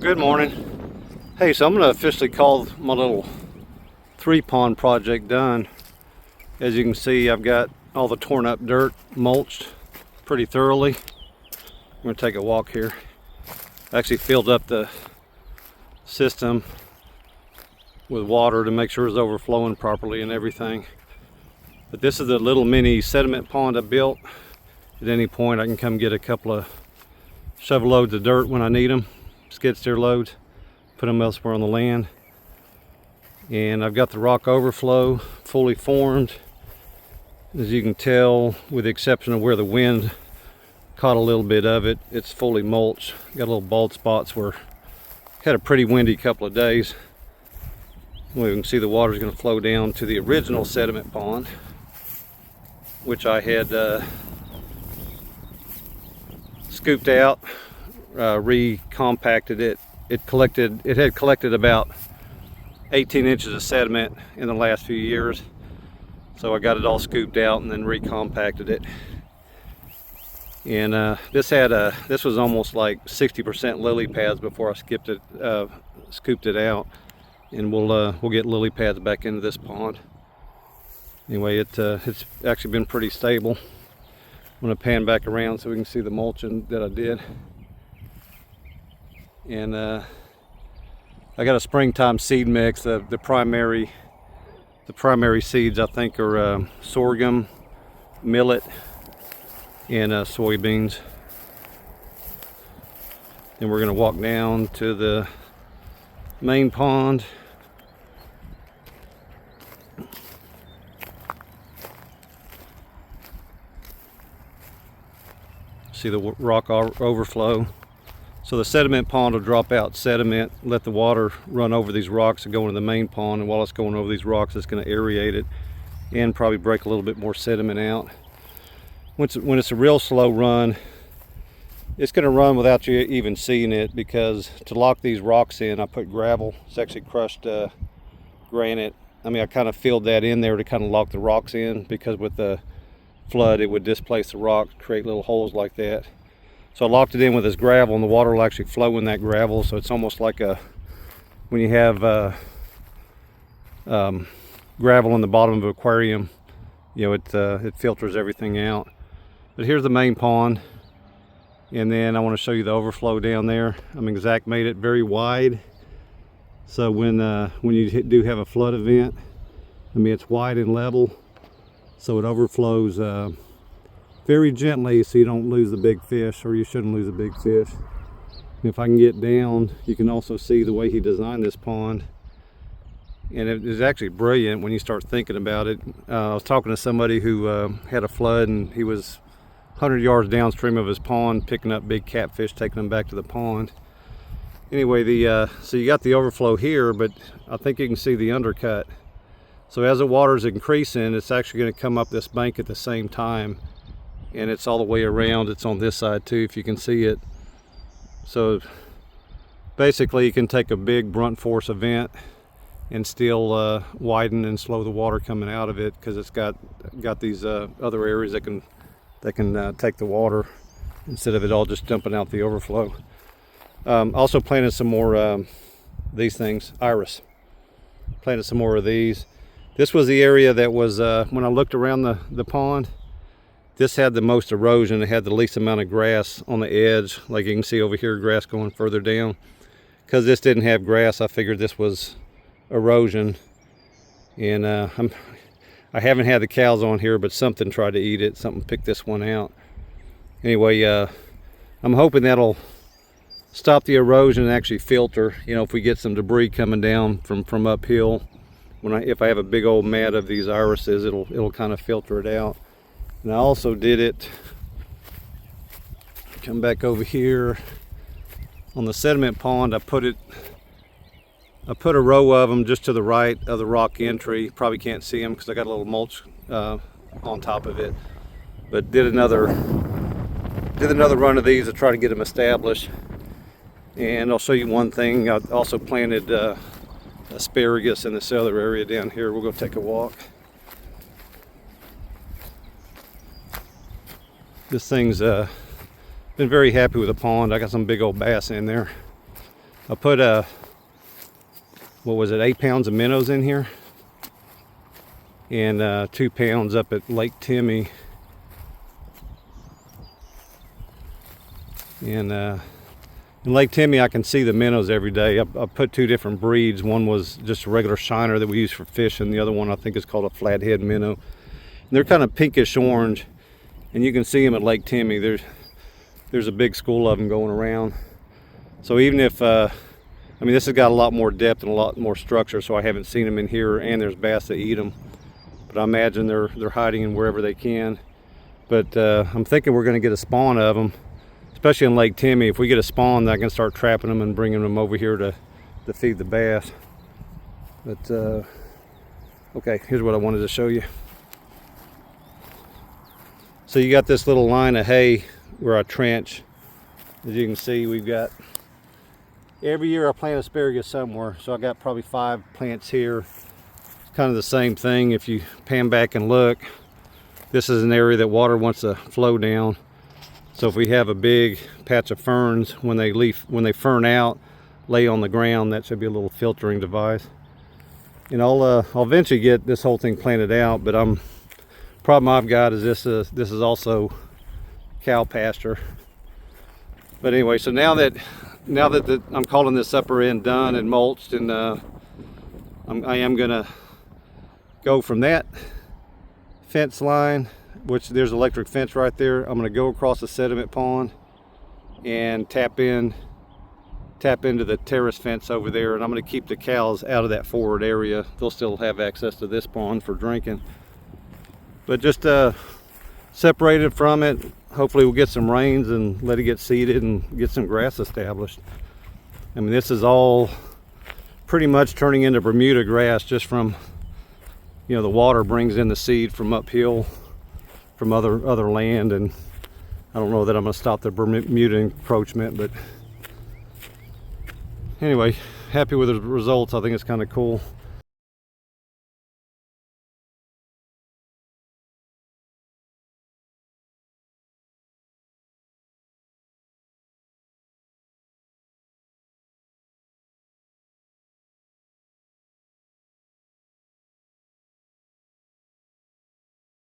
Good morning. Hey, so I'm going to officially call my little 3-pond project done. As you can see, I've got all the torn up dirt mulched pretty thoroughly. I'm going to take a walk here. I actually filled up the system with water to make sure it's overflowing properly and everything. But this is the little mini sediment pond I built. At any point I can come get a couple of shovel loads of dirt when I need them, skid steer loads, put them elsewhere on the land. And I've got the rock overflow fully formed. As you can tell, with the exception of where the wind caught a little bit of it, it's fully mulched. Got little bald spots where had a pretty windy couple of days. Well, you can see the water is going to flow down to the original sediment pond, which I had scooped out, recompacted it. It had collected about 18 inches of sediment in the last few years. So I got it all scooped out and then recompacted it. And this was almost like 60% lily pads before I scooped it out. And we'll get lily pads back into this pond. Anyway, it's actually been pretty stable. I'm going to pan back around so we can see the mulching that I did. And I got a springtime seed mix. The primary seeds I think are sorghum, millet, and soybeans. Then we're going to walk down to the main pond. See the rock overflow. So the sediment pond will drop out sediment, let the water run over these rocks and go into the main pond, and while it's going over these rocks it's going to aerate it and probably break a little bit more sediment out. When it's a real slow run, it's going to run without you even seeing it, because to lock these rocks in I put gravel. It's actually crushed granite. I kind of filled that in there to kind of lock the rocks in, because with the flood it would displace the rock, create little holes like that. So I locked it in with this gravel, and the water will actually flow in that gravel. So it's almost like when you have gravel in the bottom of an aquarium, it filters everything out. But here's the main pond, and then I want to show you the overflow down there. Zach made it very wide, so when you do have a flood event, it's wide and level, so it overflows very gently, so you don't lose the big fish, or you shouldn't lose a big fish. And if I can get down, you can also see the way he designed this pond, and it is actually brilliant when you start thinking about it. I was talking to somebody who had a flood, and he was 100 yards downstream of his pond picking up big catfish, taking them back to the pond. Anyway, so you got the overflow here, but I think you can see the undercut. So as the water is increasing, it's actually going to come up this bank at the same time, and it's all the way around. It's on this side too, if you can see it. So basically you can take a big brunt force event and still widen and slow the water coming out of it, because it's got these other areas that can take the water instead of it all just dumping out the overflow. Also planted some more these things, iris. Planted some more of these. This was the area that was, when I looked around the pond, this had the most erosion. It had the least amount of grass on the edge. Like you can see over here, grass going further down. Because this didn't have grass, I figured this was erosion. And I haven't had the cows on here, but something tried to eat it. Something picked this one out. Anyway, I'm hoping that'll stop the erosion and actually filter. If we get some debris coming down from uphill, if I have a big old mat of these irises, it'll kind of filter it out. And I also did it, come back over here on the sediment pond. I put a row of them just to the right of the rock entry. Probably can't see them because I got a little mulch on top of it. But did another run of these to try to get them established. And I'll show you one thing. I also planted asparagus in this other area down here. We'll go take a walk. This thing's been very happy with the pond. I got some big old bass in there. I put what was it, 8 pounds of minnows in here, and 2 pounds up at Lake Timmy. And in Lake Timmy, I can see the minnows every day. I put 2 different breeds. One was just a regular shiner that we use for fishing. The other one I think is called a flathead minnow. And they're kind of pinkish orange, and you can see them at Lake Timmy. There's a big school of them going around. So even if, I mean, this has got a lot more depth and a lot more structure, so I haven't seen them in here, and there's bass that eat them. But I imagine they're hiding in wherever they can. But I'm thinking we're going to get a spawn of them, especially in Lake Timmy. If we get a spawn, I can start trapping them and bringing them over here to feed the bass. But okay, here's what I wanted to show you. So you got this little line of hay where I trench. As you can see, we've got, every year I plant asparagus somewhere, so I got probably 5 plants here. It's kind of the same thing. If you pan back and look, this is an area that water wants to flow down. So if we have a big patch of ferns, when they fern out, lay on the ground, that should be a little filtering device. And I'll eventually get this whole thing planted out, but problem I've got is this is also cow pasture. But anyway, so now that I'm calling this upper end done and mulched, and I am gonna go from that fence line, which there's electric fence right there. I'm gonna go across the sediment pond and tap into the terrace fence over there, and I'm gonna keep the cows out of that forward area. They'll still have access to this pond for drinking, but just separated from it. Hopefully we'll get some rains and let it get seeded and get some grass established. I mean, this is all pretty much turning into Bermuda grass, just from, you know, the water brings in the seed from uphill from other land. And I don't know that I'm going to stop the Bermuda encroachment, but anyway, happy with the results. I think it's kind of cool.